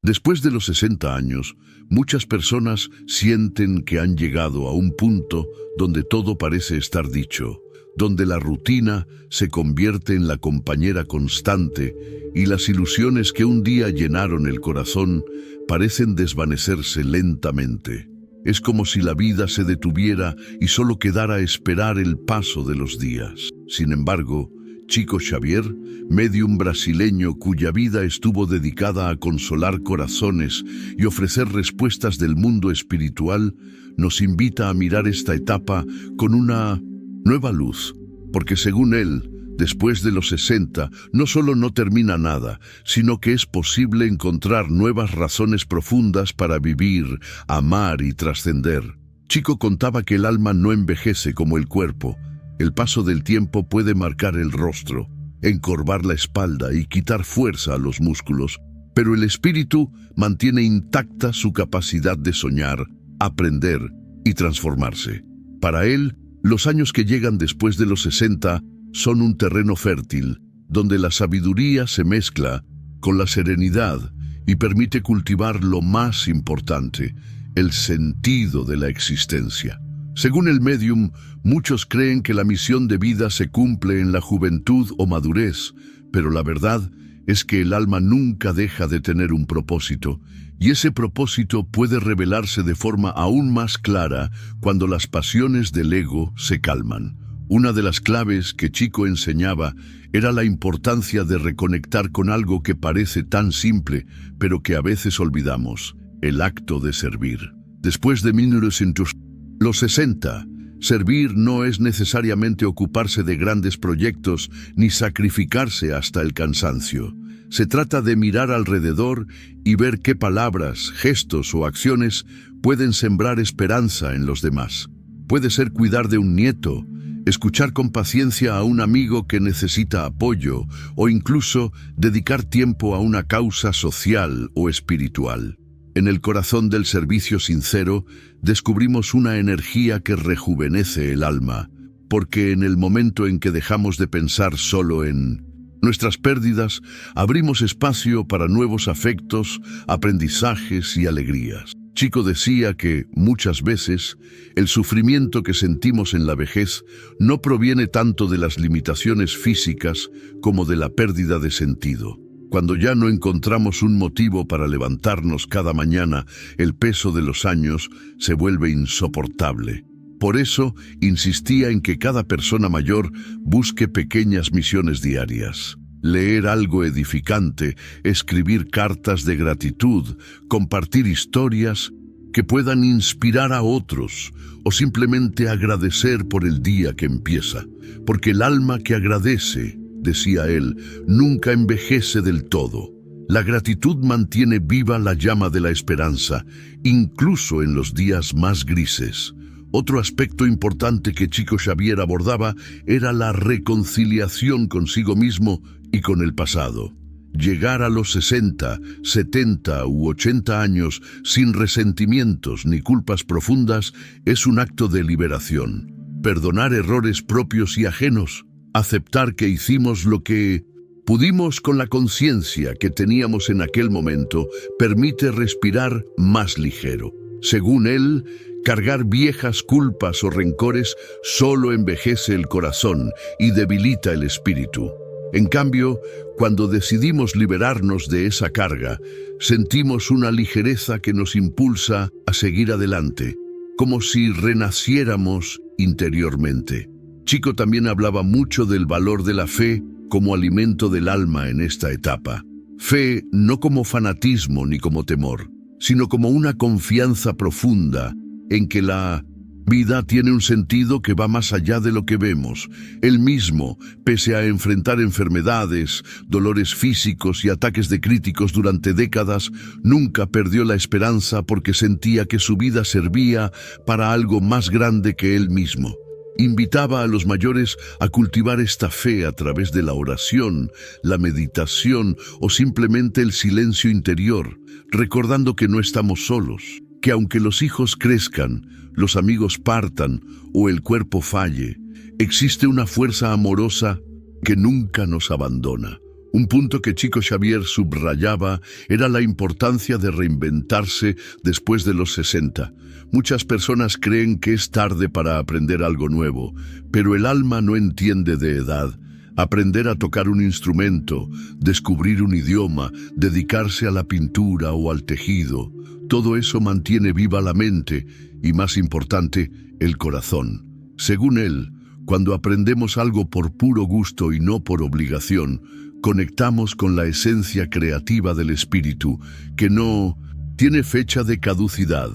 Después de los 60 años, muchas personas sienten que han llegado a un punto donde todo parece estar dicho, donde la rutina se convierte en la compañera constante y las ilusiones que un día llenaron el corazón parecen desvanecerse lentamente. Es como si la vida se detuviera y solo quedara esperar el paso de los días. Sin embargo, Chico Xavier, médium brasileño cuya vida estuvo dedicada a consolar corazones y ofrecer respuestas del mundo espiritual, nos invita a mirar esta etapa con una nueva luz, porque según él, después de los 60, no solo no termina nada, sino que es posible encontrar nuevas razones profundas para vivir, amar y trascender. Chico contaba que el alma no envejece como el cuerpo. El paso del tiempo puede marcar el rostro, encorvar la espalda y quitar fuerza a los músculos, pero el espíritu mantiene intacta su capacidad de soñar, aprender y transformarse. Para él, los años que llegan después de los 60 son un terreno fértil, donde la sabiduría se mezcla con la serenidad y permite cultivar lo más importante, el sentido de la existencia. Según el médium, muchos creen que la misión de vida se cumple en la juventud o madurez, pero la verdad es que el alma nunca deja de tener un propósito, y ese propósito puede revelarse de forma aún más clara cuando las pasiones del ego se calman. Una de las claves que Chico enseñaba era la importancia de reconectar con algo que parece tan simple, pero que a veces olvidamos: el acto de servir. Después de 1960, servir no es necesariamente ocuparse de grandes proyectos ni sacrificarse hasta el cansancio. Se trata de mirar alrededor y ver qué palabras, gestos o acciones pueden sembrar esperanza en los demás. Puede ser cuidar de un nieto, escuchar con paciencia a un amigo que necesita apoyo o incluso dedicar tiempo a una causa social o espiritual. En el corazón del servicio sincero descubrimos una energía que rejuvenece el alma, porque en el momento en que dejamos de pensar solo en nuestras pérdidas, abrimos espacio para nuevos afectos, aprendizajes y alegrías. Chico decía que, muchas veces, el sufrimiento que sentimos en la vejez no proviene tanto de las limitaciones físicas como de la pérdida de sentido. Cuando ya no encontramos un motivo para levantarnos cada mañana, el peso de los años se vuelve insoportable. Por eso, insistía en que cada persona mayor busque pequeñas misiones diarias. Leer algo edificante, escribir cartas de gratitud, compartir historias que puedan inspirar a otros o simplemente agradecer por el día que empieza. Porque el alma que agradece, decía él, nunca envejece del todo. La gratitud mantiene viva la llama de la esperanza, incluso en los días más grises. Otro aspecto importante que Chico Xavier abordaba era la reconciliación consigo mismo y con el pasado. Llegar a los 60, 70 u 80 años sin resentimientos ni culpas profundas es un acto de liberación. Perdonar errores propios y ajenos, aceptar que hicimos lo que pudimos con la conciencia que teníamos en aquel momento, permite respirar más ligero. Según él, cargar viejas culpas o rencores solo envejece el corazón y debilita el espíritu. En cambio, cuando decidimos liberarnos de esa carga, sentimos una ligereza que nos impulsa a seguir adelante, como si renaciéramos interiormente. Chico también hablaba mucho del valor de la fe como alimento del alma en esta etapa. Fe no como fanatismo ni como temor, sino como una confianza profunda en que la vida tiene un sentido que va más allá de lo que vemos. Él mismo, pese a enfrentar enfermedades, dolores físicos y ataques de críticos durante décadas, nunca perdió la esperanza porque sentía que su vida servía para algo más grande que él mismo. Invitaba a los mayores a cultivar esta fe a través de la oración, la meditación o simplemente el silencio interior, recordando que no estamos solos, que aunque los hijos crezcan, los amigos partan o el cuerpo falle, existe una fuerza amorosa que nunca nos abandona, Un punto que Chico Xavier subrayaba era la importancia de reinventarse después de los 60. Muchas personas creen que es tarde para aprender algo nuevo, pero el alma no entiende de edad. Aprender a tocar un instrumento, descubrir un idioma, dedicarse a la pintura o al tejido, todo eso mantiene viva la mente y, más importante, el corazón. Según él, cuando aprendemos algo por puro gusto y no por obligación, conectamos con la esencia creativa del espíritu, que no tiene fecha de caducidad.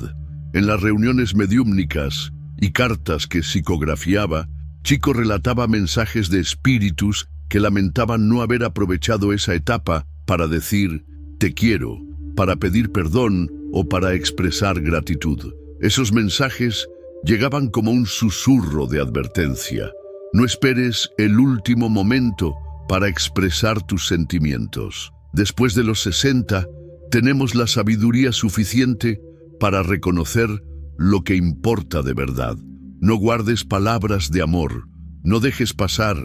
En las reuniones mediúmnicas y cartas que psicografiaba, Chico relataba mensajes de espíritus que lamentaban no haber aprovechado esa etapa para decir «te quiero», para pedir perdón o para expresar gratitud. Esos mensajes llegaban como un susurro de advertencia. No esperes el último momento para expresar tus sentimientos. Después de los 60, tenemos la sabiduría suficiente para reconocer lo que importa de verdad. No guardes palabras de amor, no dejes pasar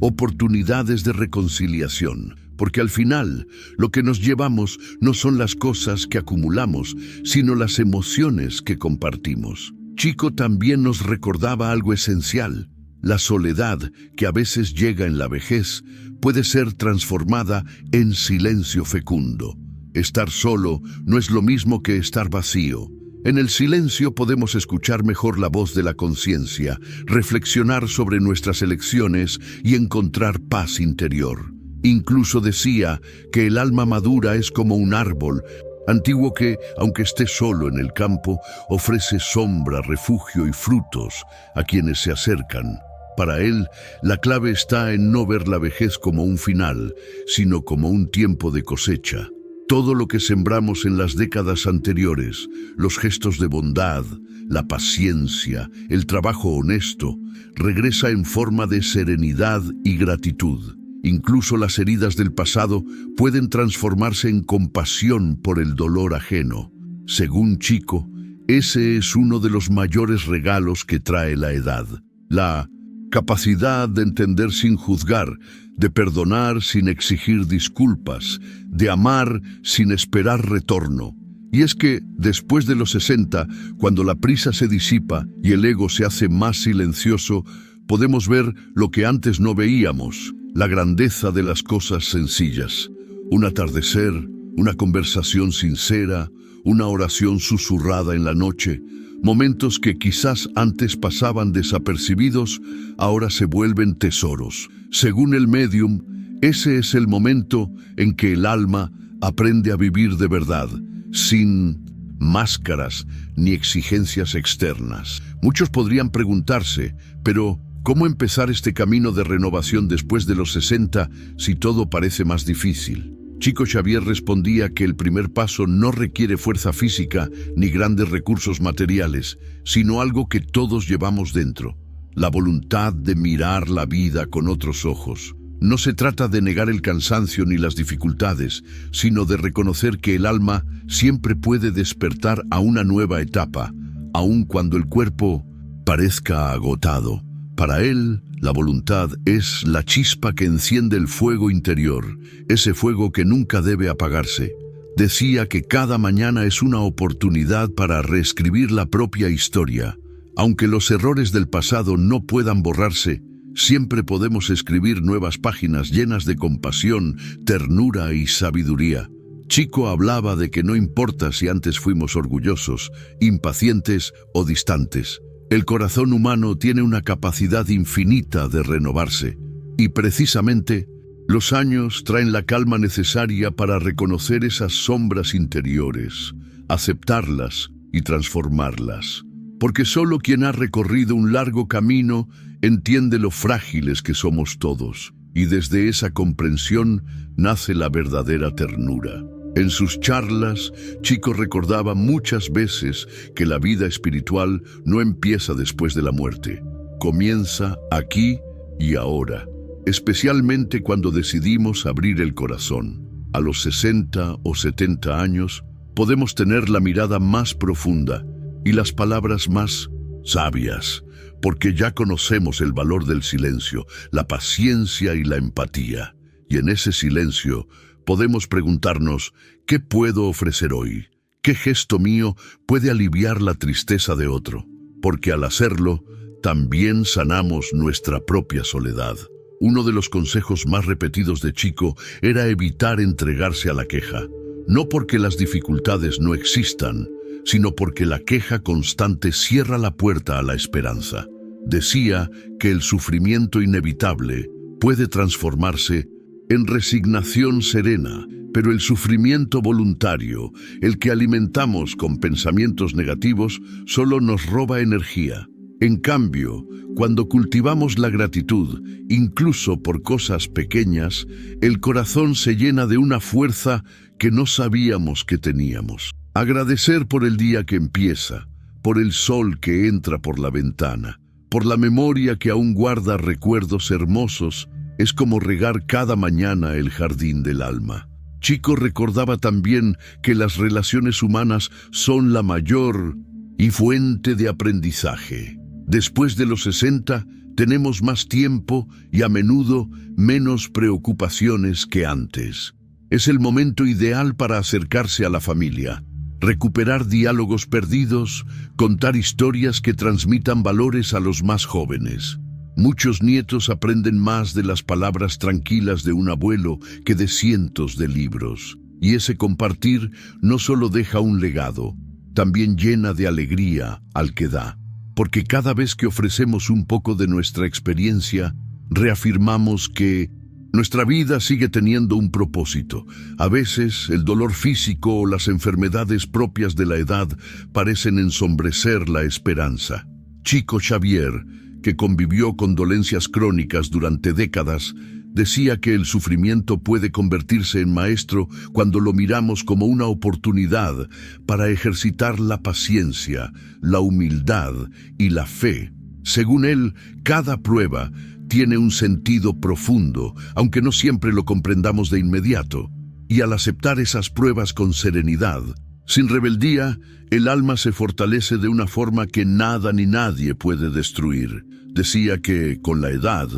oportunidades de reconciliación, porque al final lo que nos llevamos no son las cosas que acumulamos, sino las emociones que compartimos. Chico también nos recordaba algo esencial. La soledad, que a veces llega en la vejez, puede ser transformada en silencio fecundo. Estar solo no es lo mismo que estar vacío. En el silencio podemos escuchar mejor la voz de la conciencia, reflexionar sobre nuestras elecciones y encontrar paz interior. Incluso decía que el alma madura es como un árbol antiguo que, aunque esté solo en el campo, ofrece sombra, refugio y frutos a quienes se acercan. Para él, la clave está en no ver la vejez como un final, sino como un tiempo de cosecha. Todo lo que sembramos en las décadas anteriores, los gestos de bondad, la paciencia, el trabajo honesto, regresa en forma de serenidad y gratitud. Incluso las heridas del pasado pueden transformarse en compasión por el dolor ajeno. Según Chico, ese es uno de los mayores regalos que trae la edad. La capacidad de entender sin juzgar, de perdonar sin exigir disculpas, de amar sin esperar retorno. Y es que, después de los 60, cuando la prisa se disipa y el ego se hace más silencioso, podemos ver lo que antes no veíamos, la grandeza de las cosas sencillas. Un atardecer, una conversación sincera, una oración susurrada en la noche, momentos que quizás antes pasaban desapercibidos, ahora se vuelven tesoros. Según el médium, ese es el momento en que el alma aprende a vivir de verdad, sin máscaras ni exigencias externas. Muchos podrían preguntarse, pero ¿cómo empezar este camino de renovación después de los 60 si todo parece más difícil? Chico Xavier respondía que el primer paso no requiere fuerza física ni grandes recursos materiales, sino algo que todos llevamos dentro: la voluntad de mirar la vida con otros ojos. No se trata de negar el cansancio ni las dificultades, sino de reconocer que el alma siempre puede despertar a una nueva etapa, aun cuando el cuerpo parezca agotado. Para él, la voluntad es la chispa que enciende el fuego interior, ese fuego que nunca debe apagarse. Decía que cada mañana es una oportunidad para reescribir la propia historia. Aunque los errores del pasado no puedan borrarse, siempre podemos escribir nuevas páginas llenas de compasión, ternura y sabiduría. Chico hablaba de que no importa si antes fuimos orgullosos, impacientes o distantes. El corazón humano tiene una capacidad infinita de renovarse, y precisamente los años traen la calma necesaria para reconocer esas sombras interiores, aceptarlas y transformarlas. Porque solo quien ha recorrido un largo camino entiende lo frágiles que somos todos, y desde esa comprensión nace la verdadera ternura. En sus charlas, Chico recordaba muchas veces que la vida espiritual no empieza después de la muerte, comienza aquí y ahora, especialmente cuando decidimos abrir el corazón. A los 60 o 70 años, podemos tener la mirada más profunda y las palabras más sabias, porque ya conocemos el valor del silencio, la paciencia y la empatía. Y en ese silencio podemos preguntarnos, ¿qué puedo ofrecer hoy? ¿Qué gesto mío puede aliviar la tristeza de otro? Porque al hacerlo, también sanamos nuestra propia soledad. Uno de los consejos más repetidos de Chico era evitar entregarse a la queja. No porque las dificultades no existan, sino porque la queja constante cierra la puerta a la esperanza. Decía que el sufrimiento inevitable puede transformarse en resignación serena, pero el sufrimiento voluntario, el que alimentamos con pensamientos negativos, solo nos roba energía. En cambio, cuando cultivamos la gratitud, incluso por cosas pequeñas, el corazón se llena de una fuerza que no sabíamos que teníamos. Agradecer por el día que empieza, por el sol que entra por la ventana, por la memoria que aún guarda recuerdos hermosos, es como regar cada mañana el jardín del alma. Chico recordaba también que las relaciones humanas son la mayor y fuente de aprendizaje. Después de los 60, tenemos más tiempo y a menudo menos preocupaciones que antes. Es el momento ideal para acercarse a la familia, recuperar diálogos perdidos, contar historias que transmitan valores a los más jóvenes. Muchos nietos aprenden más de las palabras tranquilas de un abuelo que de cientos de libros. Y ese compartir no solo deja un legado, también llena de alegría al que da. Porque cada vez que ofrecemos un poco de nuestra experiencia, reafirmamos que nuestra vida sigue teniendo un propósito. A veces, el dolor físico o las enfermedades propias de la edad parecen ensombrecer la esperanza. Chico Xavier, que convivió con dolencias crónicas durante décadas, decía que el sufrimiento puede convertirse en maestro cuando lo miramos como una oportunidad para ejercitar la paciencia, la humildad y la fe. Según él, cada prueba tiene un sentido profundo, aunque no siempre lo comprendamos de inmediato. Y al aceptar esas pruebas con serenidad, sin rebeldía, el alma se fortalece de una forma que nada ni nadie puede destruir. Decía que, con la edad,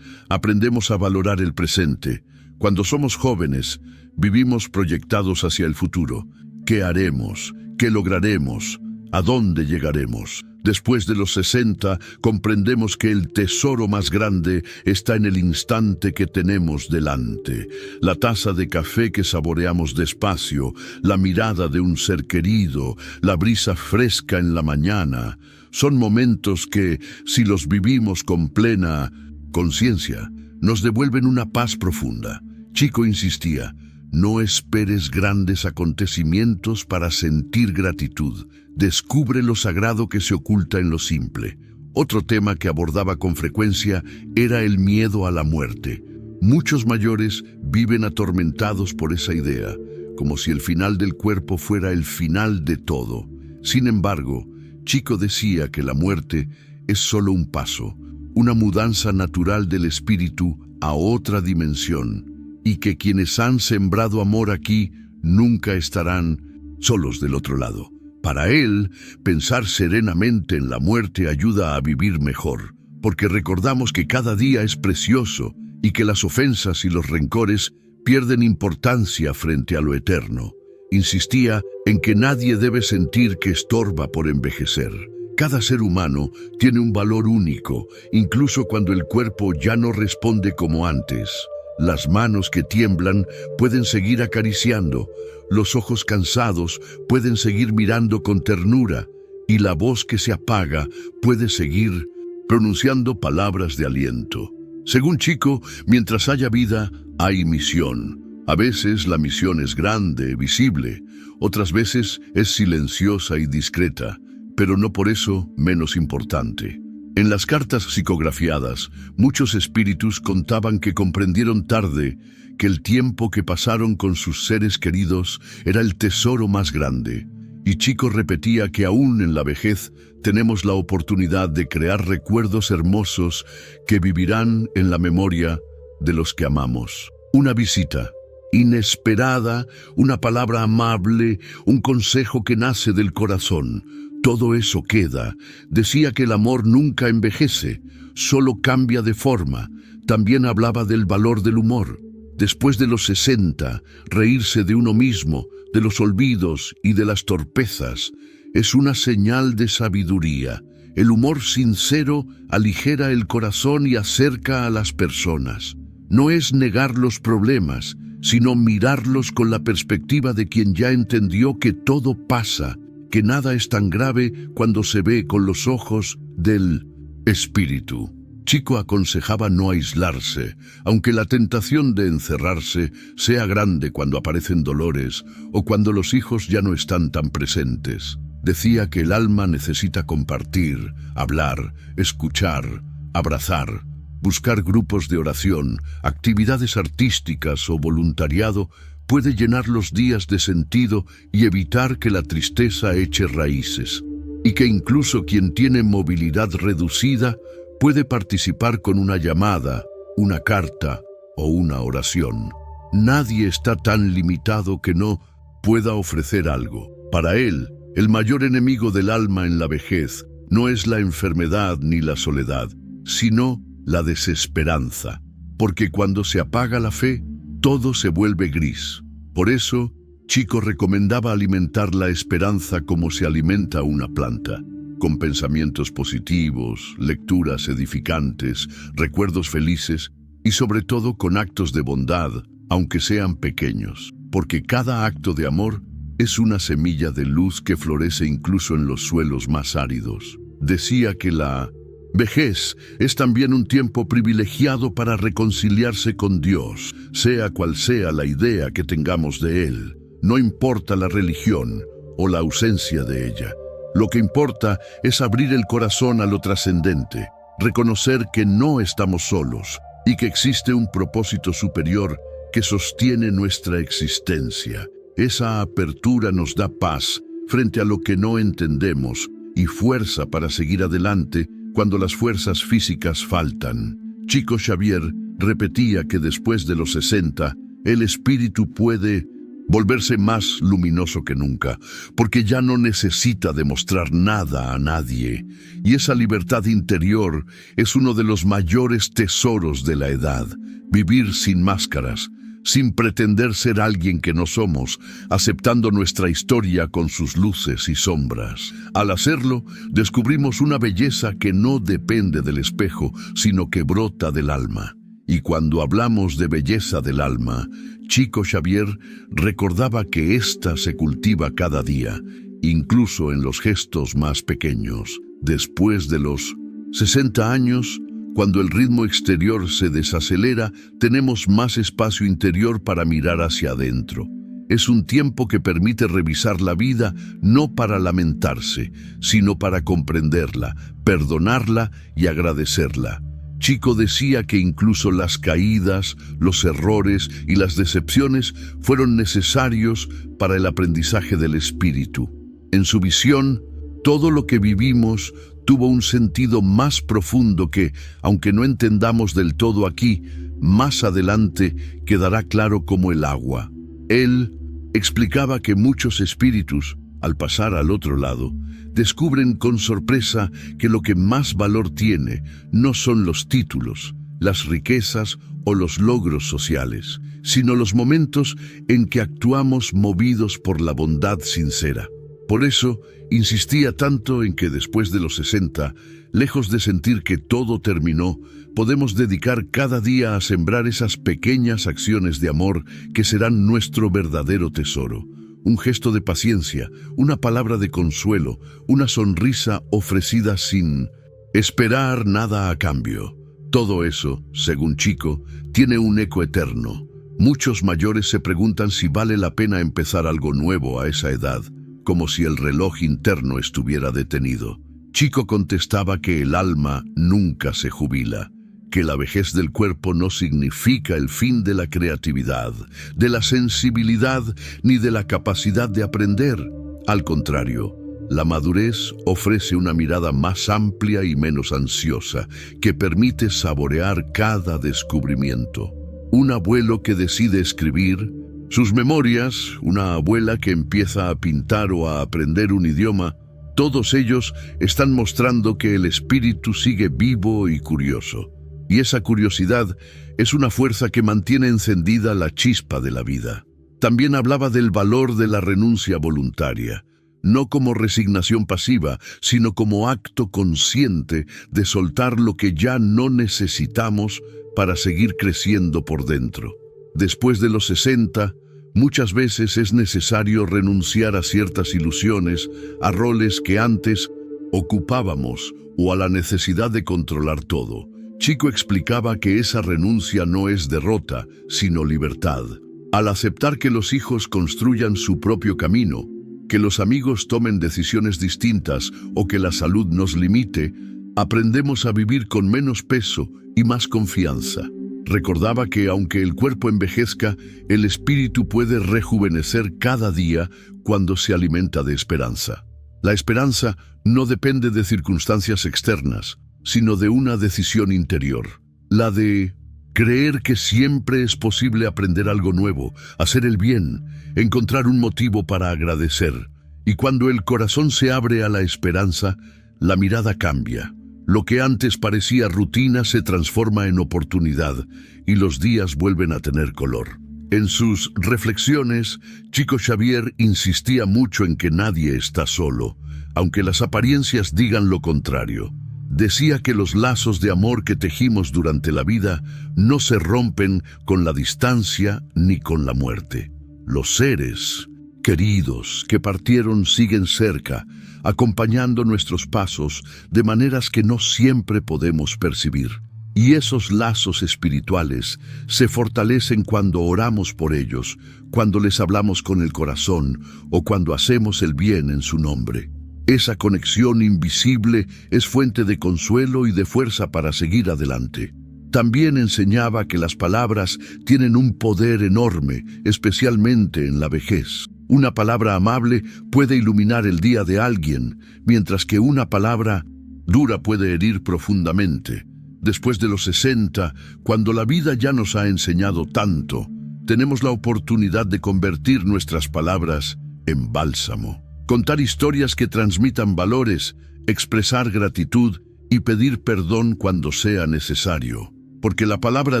aprendemos a valorar el presente. Cuando somos jóvenes, vivimos proyectados hacia el futuro. ¿Qué haremos? ¿Qué lograremos? ¿A dónde llegaremos? Después de los 60, comprendemos que el tesoro más grande está en el instante que tenemos delante. La taza de café que saboreamos despacio, la mirada de un ser querido, la brisa fresca en la mañana. Son momentos que, si los vivimos con plena conciencia, nos devuelven una paz profunda. Chico insistía, no esperes grandes acontecimientos para sentir gratitud. Descubre lo sagrado que se oculta en lo simple. Otro tema que abordaba con frecuencia era el miedo a la muerte. Muchos mayores viven atormentados por esa idea, como si el final del cuerpo fuera el final de todo. Sin embargo, Chico decía que la muerte es solo un paso, una mudanza natural del espíritu a otra dimensión, y que quienes han sembrado amor aquí nunca estarán solos del otro lado. Para él, pensar serenamente en la muerte ayuda a vivir mejor, porque recordamos que cada día es precioso y que las ofensas y los rencores pierden importancia frente a lo eterno. Insistía en que nadie debe sentir que estorba por envejecer. Cada ser humano tiene un valor único, incluso cuando el cuerpo ya no responde como antes. Las manos que tiemblan pueden seguir acariciando, los ojos cansados pueden seguir mirando con ternura, y la voz que se apaga puede seguir pronunciando palabras de aliento. Según Chico, mientras haya vida, hay misión. A veces la misión es grande, visible, otras veces es silenciosa y discreta, pero no por eso menos importante. En las cartas psicografiadas, muchos espíritus contaban que comprendieron tarde que el tiempo que pasaron con sus seres queridos era el tesoro más grande. Y Chico repetía que aún en la vejez tenemos la oportunidad de crear recuerdos hermosos que vivirán en la memoria de los que amamos. Una visita inesperada, una palabra amable, un consejo que nace del corazón. Todo eso queda. Decía que el amor nunca envejece, solo cambia de forma. También hablaba del valor del humor. Después de los 60, reírse de uno mismo, de los olvidos y de las torpezas, es una señal de sabiduría. El humor sincero aligera el corazón y acerca a las personas. No es negar los problemas, sino mirarlos con la perspectiva de quien ya entendió que todo pasa, que nada es tan grave cuando se ve con los ojos del espíritu. Chico aconsejaba no aislarse, aunque la tentación de encerrarse sea grande cuando aparecen dolores o cuando los hijos ya no están tan presentes. Decía que el alma necesita compartir, hablar, escuchar, abrazar, buscar grupos de oración, actividades artísticas o voluntariado puede llenar los días de sentido y evitar que la tristeza eche raíces. Y que incluso quien tiene movilidad reducida puede participar con una llamada, una carta o una oración. Nadie está tan limitado que no pueda ofrecer algo. Para él, el mayor enemigo del alma en la vejez no es la enfermedad ni la soledad, sino la desesperanza, porque cuando se apaga la fe, todo se vuelve gris. Por eso, Chico recomendaba alimentar la esperanza como se alimenta una planta, con pensamientos positivos, lecturas edificantes, recuerdos felices y sobre todo con actos de bondad, aunque sean pequeños, porque cada acto de amor es una semilla de luz que florece incluso en los suelos más áridos. Decía que la vejez es también un tiempo privilegiado para reconciliarse con Dios, sea cual sea la idea que tengamos de Él. No importa la religión o la ausencia de ella. Lo que importa es abrir el corazón a lo trascendente, reconocer que no estamos solos y que existe un propósito superior que sostiene nuestra existencia. Esa apertura nos da paz frente a lo que no entendemos y fuerza para seguir adelante cuando las fuerzas físicas faltan. Chico Xavier repetía que después de los 60, el espíritu puede volverse más luminoso que nunca, porque ya no necesita demostrar nada a nadie. Y esa libertad interior es uno de los mayores tesoros de la edad. Vivir sin máscaras, sin pretender ser alguien que no somos, aceptando nuestra historia con sus luces y sombras. Al hacerlo, descubrimos una belleza que no depende del espejo, sino que brota del alma. Y cuando hablamos de belleza del alma, Chico Xavier recordaba que ésta se cultiva cada día, incluso en los gestos más pequeños. Después de los 60 años, cuando el ritmo exterior se desacelera, tenemos más espacio interior para mirar hacia adentro. Es un tiempo que permite revisar la vida no para lamentarse, sino para comprenderla, perdonarla y agradecerla. Chico decía que incluso las caídas, los errores y las decepciones fueron necesarios para el aprendizaje del espíritu. En su visión, todo lo que vivimos tuvo un sentido más profundo que, aunque no entendamos del todo aquí, más adelante quedará claro como el agua. Él explicaba que muchos espíritus, al pasar al otro lado, descubren con sorpresa que lo que más valor tiene no son los títulos, las riquezas o los logros sociales, sino los momentos en que actuamos movidos por la bondad sincera. Por eso, insistía tanto en que después de los 60, lejos de sentir que todo terminó, podemos dedicar cada día a sembrar esas pequeñas acciones de amor que serán nuestro verdadero tesoro. Un gesto de paciencia, una palabra de consuelo, una sonrisa ofrecida sin esperar nada a cambio. Todo eso, según Chico, tiene un eco eterno. Muchos mayores se preguntan si vale la pena empezar algo nuevo a esa edad, como si el reloj interno estuviera detenido. Chico contestaba que el alma nunca se jubila, que la vejez del cuerpo no significa el fin de la creatividad, de la sensibilidad ni de la capacidad de aprender. Al contrario, la madurez ofrece una mirada más amplia y menos ansiosa, que permite saborear cada descubrimiento. Un abuelo que decide escribir sus memorias, una abuela que empieza a pintar o a aprender un idioma, todos ellos están mostrando que el espíritu sigue vivo y curioso. y esa curiosidad es una fuerza que mantiene encendida la chispa de la vida. También hablaba del valor de la renuncia voluntaria, no como resignación pasiva, sino como acto consciente de soltar lo que ya no necesitamos para seguir creciendo por dentro. Después de los 60, muchas veces es necesario renunciar a ciertas ilusiones, a roles que antes ocupábamos o a la necesidad de controlar todo. Chico explicaba que esa renuncia no es derrota, sino libertad. Al aceptar que los hijos construyan su propio camino, que los amigos tomen decisiones distintas o que la salud nos limite, aprendemos a vivir con menos peso y más confianza. Recordaba que aunque el cuerpo envejezca, el espíritu puede rejuvenecer cada día cuando se alimenta de esperanza. La esperanza no depende de circunstancias externas, sino de una decisión interior, la de creer que siempre es posible aprender algo nuevo, hacer el bien, encontrar un motivo para agradecer. Y cuando el corazón se abre a la esperanza, la mirada cambia. Lo que antes parecía rutina se transforma en oportunidad y los días vuelven a tener color. En sus reflexiones, Chico Xavier insistía mucho en que nadie está solo, aunque las apariencias digan lo contrario. Decía que los lazos de amor que tejimos durante la vida no se rompen con la distancia ni con la muerte. Los seres queridos que partieron siguen cerca, acompañando nuestros pasos de maneras que no siempre podemos percibir. Y esos lazos espirituales se fortalecen cuando oramos por ellos, cuando les hablamos con el corazón o cuando hacemos el bien en su nombre. Esa conexión invisible es fuente de consuelo y de fuerza para seguir adelante. También enseñaba que las palabras tienen un poder enorme, especialmente en la vejez. Una palabra amable puede iluminar el día de alguien, mientras que una palabra dura puede herir profundamente. Después de los 60, cuando la vida ya nos ha enseñado tanto, tenemos la oportunidad de convertir nuestras palabras en bálsamo. Contar historias que transmitan valores, expresar gratitud y pedir perdón cuando sea necesario. Porque la palabra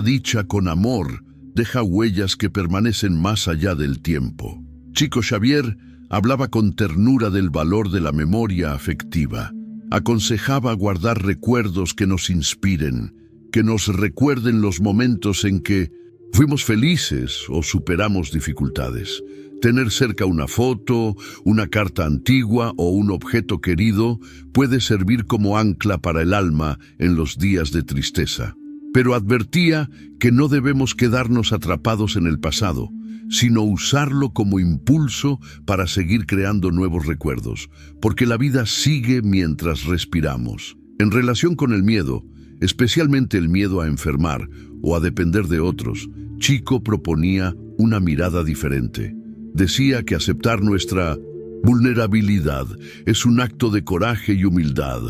dicha con amor deja huellas que permanecen más allá del tiempo. Chico Xavier hablaba con ternura del valor de la memoria afectiva. Aconsejaba guardar recuerdos que nos inspiren, que nos recuerden los momentos en que fuimos felices o superamos dificultades. Tener cerca una foto, una carta antigua o un objeto querido puede servir como ancla para el alma en los días de tristeza. Pero advertía que no debemos quedarnos atrapados en el pasado, sino usarlo como impulso para seguir creando nuevos recuerdos, porque la vida sigue mientras respiramos. En relación con el miedo, especialmente el miedo a enfermar o a depender de otros, Chico proponía una mirada diferente. Decía que aceptar nuestra vulnerabilidad es un acto de coraje y humildad,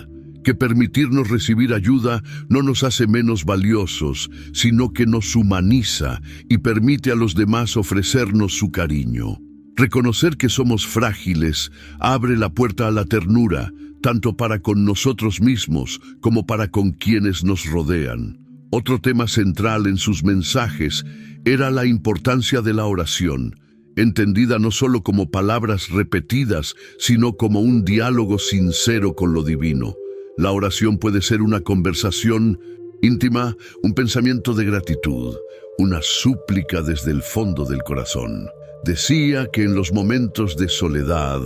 que permitirnos recibir ayuda no nos hace menos valiosos, sino que nos humaniza y permite a los demás ofrecernos su cariño. Reconocer que somos frágiles abre la puerta a la ternura, tanto para con nosotros mismos como para con quienes nos rodean. Otro tema central en sus mensajes era la importancia de la oración, entendida no solo como palabras repetidas, sino como un diálogo sincero con lo divino. La oración puede ser una conversación íntima, un pensamiento de gratitud, una súplica desde el fondo del corazón. Decía que en los momentos de soledad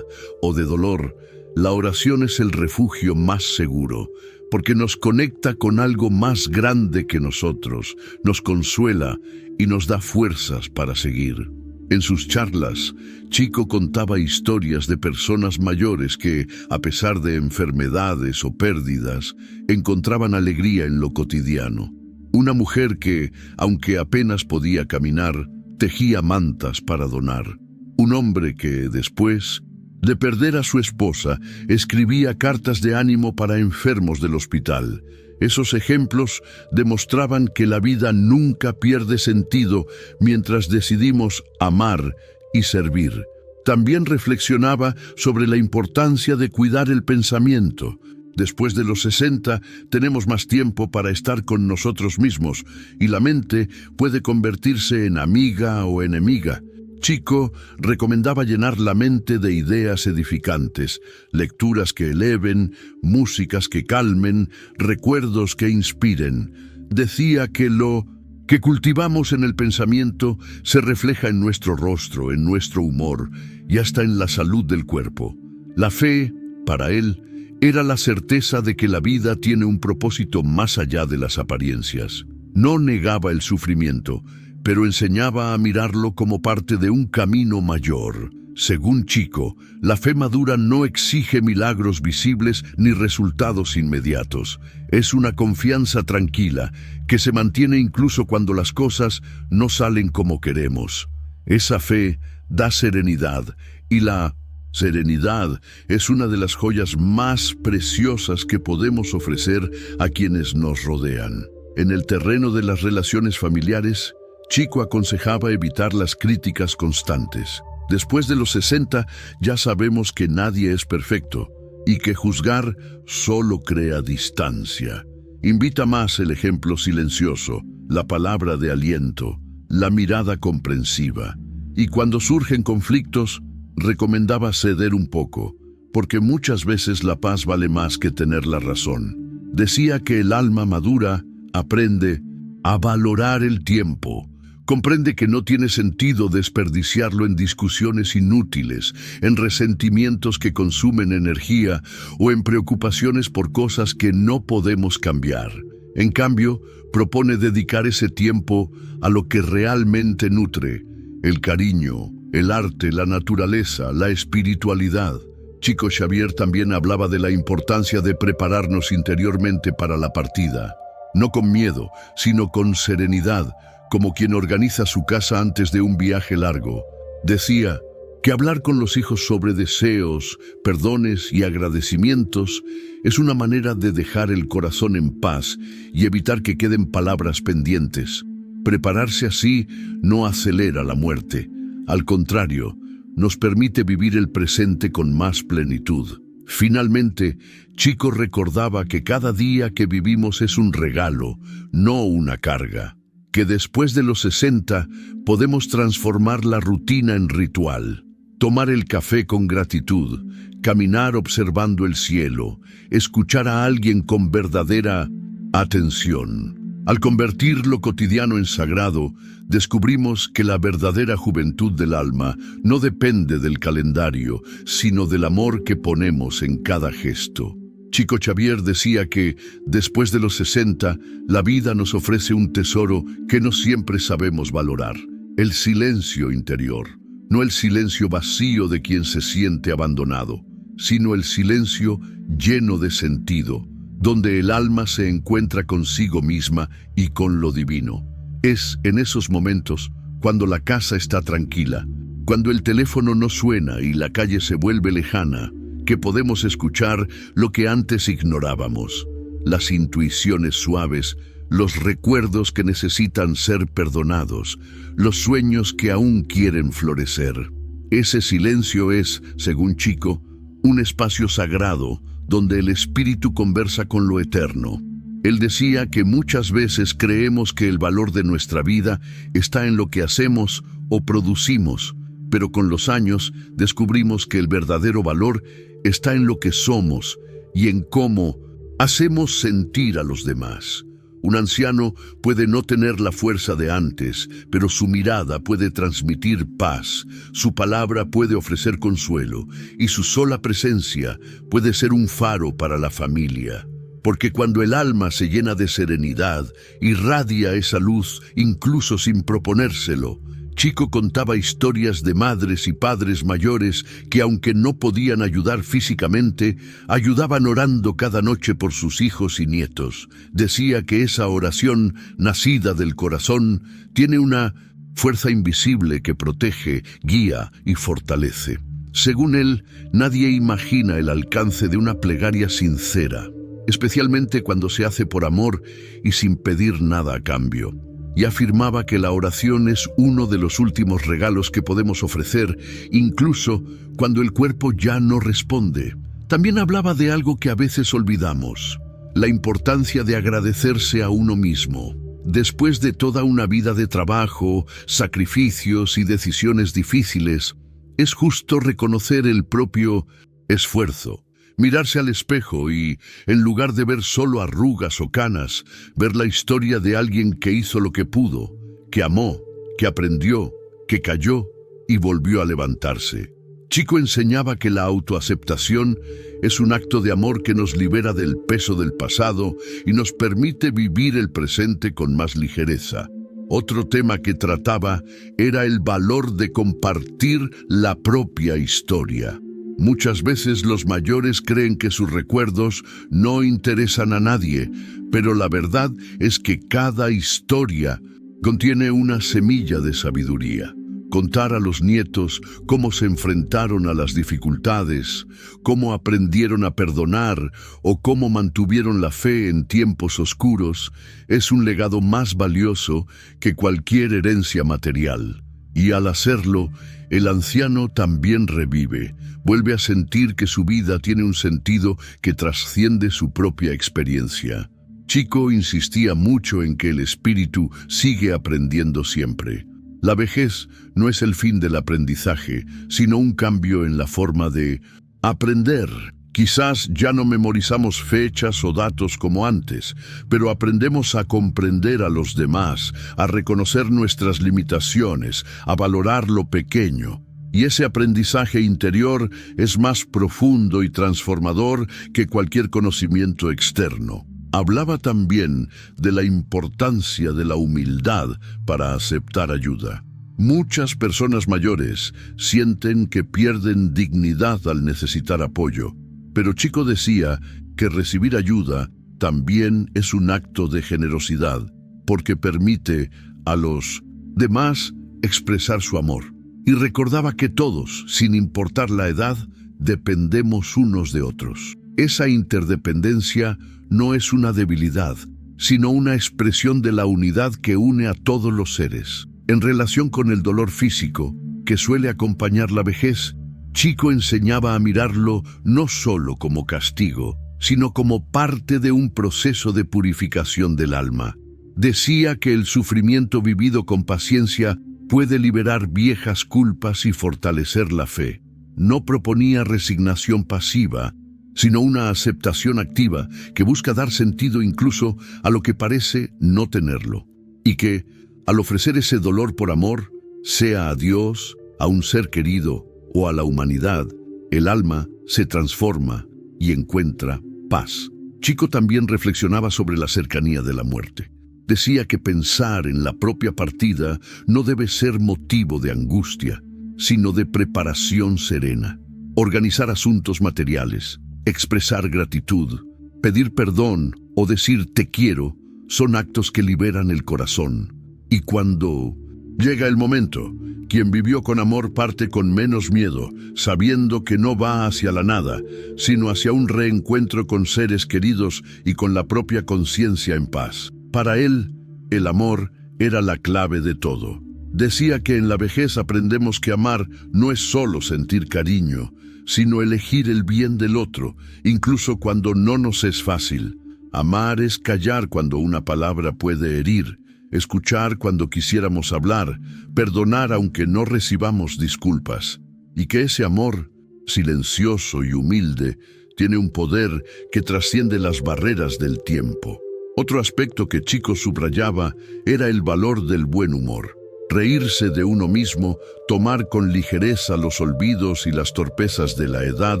o de dolor, la oración es el refugio más seguro, porque nos conecta con algo más grande que nosotros, nos consuela y nos da fuerzas para seguir. En sus charlas, Chico contaba historias de personas mayores que, a pesar de enfermedades o pérdidas, encontraban alegría en lo cotidiano. Una mujer que, aunque apenas podía caminar, tejía mantas para donar. Un hombre que, después de perder a su esposa, escribía cartas de ánimo para enfermos del hospital. Esos ejemplos demostraban que la vida nunca pierde sentido mientras decidimos amar y servir. También reflexionaba sobre la importancia de cuidar el pensamiento, Después de los 60, tenemos más tiempo para estar con nosotros mismos y la mente puede convertirse en amiga o enemiga. Chico recomendaba llenar la mente de ideas edificantes, lecturas que eleven, músicas que calmen, recuerdos que inspiren. Decía que lo que cultivamos en el pensamiento se refleja en nuestro rostro, en nuestro humor y hasta en la salud del cuerpo. La fe, para él, era la certeza de que la vida tiene un propósito más allá de las apariencias. No negaba el sufrimiento, pero enseñaba a mirarlo como parte de un camino mayor. Según Chico, la fe madura no exige milagros visibles ni resultados inmediatos. Es una confianza tranquila que se mantiene incluso cuando las cosas no salen como queremos. Esa fe da serenidad y la serenidad es una de las joyas más preciosas que podemos ofrecer a quienes nos rodean. En el terreno de las relaciones familiares, Chico aconsejaba evitar las críticas constantes. Después de los 60, ya sabemos que nadie es perfecto y que juzgar solo crea distancia. Invita más el ejemplo silencioso, la palabra de aliento, la mirada comprensiva. Y cuando surgen conflictos, recomendaba ceder un poco, porque muchas veces la paz vale más que tener la razón. Decía que el alma madura aprende a valorar el tiempo. Comprende que no tiene sentido desperdiciarlo en discusiones inútiles, en resentimientos que consumen energía o en preocupaciones por cosas que no podemos cambiar. En cambio, propone dedicar ese tiempo a lo que realmente nutre: el cariño, el arte, la naturaleza, la espiritualidad. Chico Xavier también hablaba de la importancia de prepararnos interiormente para la partida, no con miedo, sino con serenidad, como quien organiza su casa antes de un viaje largo. Decía que hablar con los hijos sobre deseos, perdones y agradecimientos es una manera de dejar el corazón en paz y evitar que queden palabras pendientes. Prepararse así no acelera la muerte. Al contrario, nos permite vivir el presente con más plenitud. Finalmente, Chico recordaba que cada día que vivimos es un regalo, no una carga. Que después de los 60 podemos transformar la rutina en ritual. Tomar el café con gratitud, caminar observando el cielo, escuchar a alguien con verdadera atención. Al convertir lo cotidiano en sagrado, descubrimos que la verdadera juventud del alma no depende del calendario, sino del amor que ponemos en cada gesto. Chico Xavier decía que, después de los 60, la vida nos ofrece un tesoro que no siempre sabemos valorar: el silencio interior. No el silencio vacío de quien se siente abandonado, sino el silencio lleno de sentido, donde el alma se encuentra consigo misma y con lo divino. Es en esos momentos, cuando la casa está tranquila, cuando el teléfono no suena y la calle se vuelve lejana, que podemos escuchar lo que antes ignorábamos: las intuiciones suaves, los recuerdos que necesitan ser perdonados, los sueños que aún quieren florecer. Ese silencio es, según Chico, un espacio sagrado donde el espíritu conversa con lo eterno. Él decía que muchas veces creemos que el valor de nuestra vida está en lo que hacemos o producimos, pero con los años descubrimos que el verdadero valor está en lo que somos y en cómo hacemos sentir a los demás. Un anciano puede no tener la fuerza de antes, pero su mirada puede transmitir paz, su palabra puede ofrecer consuelo y su sola presencia puede ser un faro para la familia. Porque cuando el alma se llena de serenidad, irradia esa luz incluso sin proponérselo. Chico contaba historias de madres y padres mayores que, aunque no podían ayudar físicamente, ayudaban orando cada noche por sus hijos y nietos. Decía que esa oración, nacida del corazón, tiene una fuerza invisible que protege, guía y fortalece. Según él, nadie imagina el alcance de una plegaria sincera, especialmente cuando se hace por amor y sin pedir nada a cambio. Y afirmaba que la oración es uno de los últimos regalos que podemos ofrecer, incluso cuando el cuerpo ya no responde. También hablaba de algo que a veces olvidamos: la importancia de agradecerse a uno mismo. Después de toda una vida de trabajo, sacrificios y decisiones difíciles, es justo reconocer el propio esfuerzo. Mirarse al espejo y, en lugar de ver solo arrugas o canas, ver la historia de alguien que hizo lo que pudo, que amó, que aprendió, que cayó y volvió a levantarse. Chico enseñaba que la autoaceptación es un acto de amor que nos libera del peso del pasado y nos permite vivir el presente con más ligereza. Otro tema que trataba era el valor de compartir la propia historia. Muchas veces los mayores creen que sus recuerdos no interesan a nadie, pero la verdad es que cada historia contiene una semilla de sabiduría. Contar a los nietos cómo se enfrentaron a las dificultades, cómo aprendieron a perdonar o cómo mantuvieron la fe en tiempos oscuros, es un legado más valioso que cualquier herencia material. Y al hacerlo, el anciano también revive, vuelve a sentir que su vida tiene un sentido que trasciende su propia experiencia. Chico insistía mucho en que el espíritu sigue aprendiendo siempre. La vejez no es el fin del aprendizaje, sino un cambio en la forma de aprender. Quizás ya no memorizamos fechas o datos como antes, pero aprendemos a comprender a los demás, a reconocer nuestras limitaciones, a valorar lo pequeño. Y ese aprendizaje interior es más profundo y transformador que cualquier conocimiento externo. Hablaba también de la importancia de la humildad para aceptar ayuda. Muchas personas mayores sienten que pierden dignidad al necesitar apoyo, pero Chico decía que recibir ayuda también es un acto de generosidad, porque permite a los demás expresar su amor. Y recordaba que todos, sin importar la edad, dependemos unos de otros. Esa interdependencia no es una debilidad, sino una expresión de la unidad que une a todos los seres. En relación con el dolor físico, que suele acompañar la vejez, Chico enseñaba a mirarlo no solo como castigo, sino como parte de un proceso de purificación del alma. Decía que el sufrimiento vivido con paciencia puede liberar viejas culpas y fortalecer la fe. No proponía resignación pasiva, sino una aceptación activa que busca dar sentido incluso a lo que parece no tenerlo. Y que, al ofrecer ese dolor por amor, sea a Dios, a un ser querido o a la humanidad, el alma se transforma y encuentra paz. Chico también reflexionaba sobre la cercanía de la muerte. Decía que pensar en la propia partida no debe ser motivo de angustia, sino de preparación serena. Organizar asuntos materiales, expresar gratitud, pedir perdón o decir te quiero son actos que liberan el corazón. Y cuando llega el momento, quien vivió con amor parte con menos miedo, sabiendo que no va hacia la nada, sino hacia un reencuentro con seres queridos y con la propia conciencia en paz. Para él, el amor era la clave de todo. Decía que en la vejez aprendemos que amar no es solo sentir cariño, sino elegir el bien del otro, incluso cuando no nos es fácil. Amar es callar cuando una palabra puede herir, escuchar cuando quisiéramos hablar, perdonar aunque no recibamos disculpas. Y que ese amor, silencioso y humilde, tiene un poder que trasciende las barreras del tiempo. Otro aspecto que Chico subrayaba era el valor del buen humor. Reírse de uno mismo, tomar con ligereza los olvidos y las torpezas de la edad,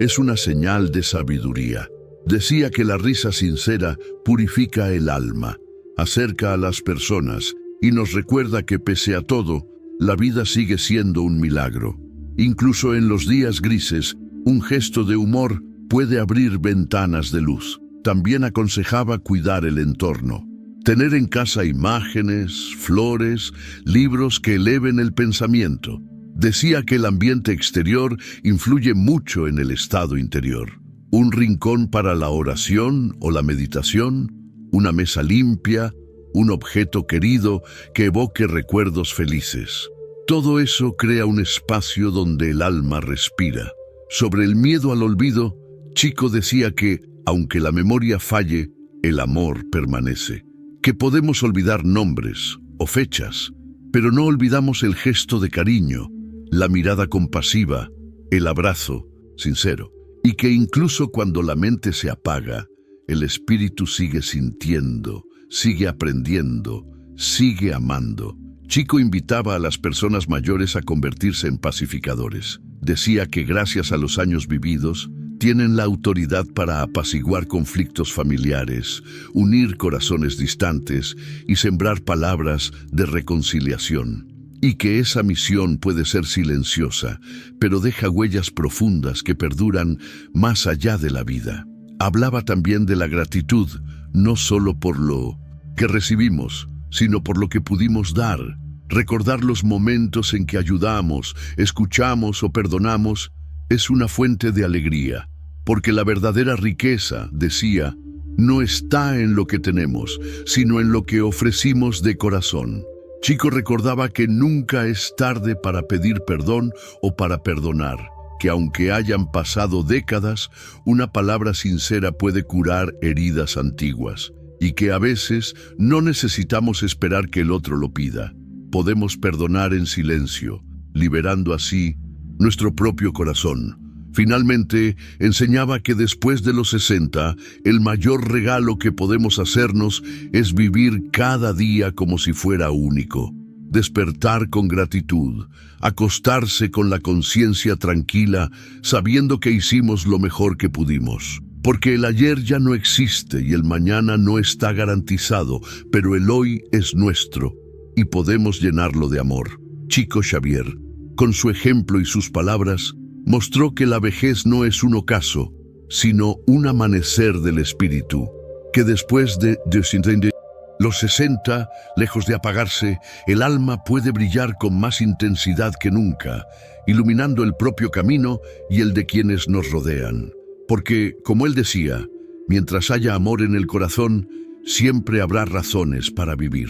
es una señal de sabiduría. Decía que la risa sincera purifica el alma, acerca a las personas y nos recuerda que pese a todo, la vida sigue siendo un milagro. Incluso en los días grises, un gesto de humor puede abrir ventanas de luz. También aconsejaba cuidar el entorno. Tener en casa imágenes, flores, libros que eleven el pensamiento. Decía que el ambiente exterior influye mucho en el estado interior. Un rincón para la oración o la meditación, una mesa limpia, un objeto querido que evoque recuerdos felices. Todo eso crea un espacio donde el alma respira. Sobre el miedo al olvido, Chico decía que, aunque la memoria falle, el amor permanece. Que podemos olvidar nombres o fechas, pero no olvidamos el gesto de cariño, la mirada compasiva, el abrazo sincero. Y que incluso cuando la mente se apaga, el espíritu sigue sintiendo, sigue aprendiendo, sigue amando. Chico invitaba a las personas mayores a convertirse en pacificadores. Decía que gracias a los años vividos, tienen la autoridad para apaciguar conflictos familiares, unir corazones distantes y sembrar palabras de reconciliación. Y que esa misión puede ser silenciosa, pero deja huellas profundas que perduran más allá de la vida. Hablaba también de la gratitud, no solo por lo que recibimos, sino por lo que pudimos dar. Recordar los momentos en que ayudamos, escuchamos o perdonamos es una fuente de alegría, porque la verdadera riqueza, decía, no está en lo que tenemos, sino en lo que ofrecimos de corazón. Chico recordaba que nunca es tarde para pedir perdón o para perdonar, que aunque hayan pasado décadas, una palabra sincera puede curar heridas antiguas, y que a veces no necesitamos esperar que el otro lo pida. Podemos perdonar en silencio, liberando así nuestro propio corazón. Finalmente, enseñaba que después de los 60, el mayor regalo que podemos hacernos es vivir cada día como si fuera único. Despertar con gratitud, acostarse con la conciencia tranquila, sabiendo que hicimos lo mejor que pudimos. Porque el ayer ya no existe y el mañana no está garantizado, pero el hoy es nuestro y podemos llenarlo de amor. Chico Xavier, con su ejemplo y sus palabras, mostró que la vejez no es un ocaso, sino un amanecer del espíritu, que después de los 60, lejos de apagarse, el alma puede brillar con más intensidad que nunca, iluminando el propio camino y el de quienes nos rodean. Porque, como él decía, mientras haya amor en el corazón, siempre habrá razones para vivir.